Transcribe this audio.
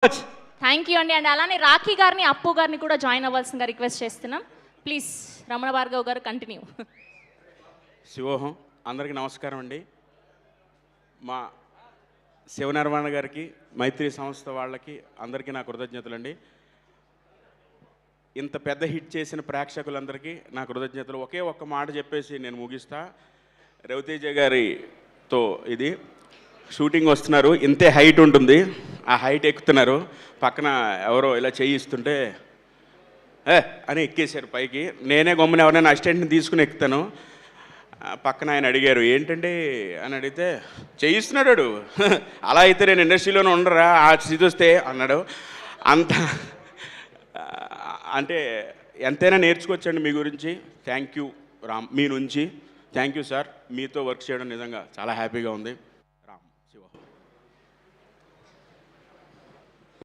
Thank you అండి. And అలానే రాఖీ గారిని, అప్పు గారిని కూడా జాయిన్ అవ్వాల్సిందిగా రిక్వెస్ట్ చేస్తున్నాం. ప్లీజ్ రమణ భార్గవ్ గారు కంటిన్యూ. శివోహం అందరికీ నమస్కారం అండి. మా శివనిర్వాణ గారికి, మైత్రి సంస్థ వాళ్ళకి అందరికీ నా కృతజ్ఞతలండి. ఇంత పెద్ద హిట్ చేసిన ప్రేక్షకులందరికీ నా కృతజ్ఞతలు. ఒకే ఒక్క మాట చెప్పేసి నేను ముగిస్తా. రవితేజ గారితో ఇది షూటింగ్ వస్తున్నారు, ఇంతే హైట్ ఉంటుంది, ఆ హైట్ ఎక్కుతున్నారు, పక్కన ఎవరో ఇలా చేయిస్తుంటే అని ఎక్కేశారు పైకి. నేనే గమ్మున ఎవరైనా అసిస్టెంట్ని తీసుకుని ఎక్కుతాను. పక్కన ఆయన అడిగారు ఏంటంటే అని అడిగితే చేయిస్తున్నాడు, అలా అయితే నేను ఇండస్ట్రీలోనే ఉండరా ఆ స్థితి వస్తే అన్నాడు. అంత అంటే ఎంతైనా నేర్చుకోవచ్చండి మీ గురించి. థ్యాంక్ యూ రామ్, మీ నుంచి థ్యాంక్ యూ సార్. మీతో వర్క్ చేయడం నిజంగా చాలా హ్యాపీగా ఉంది.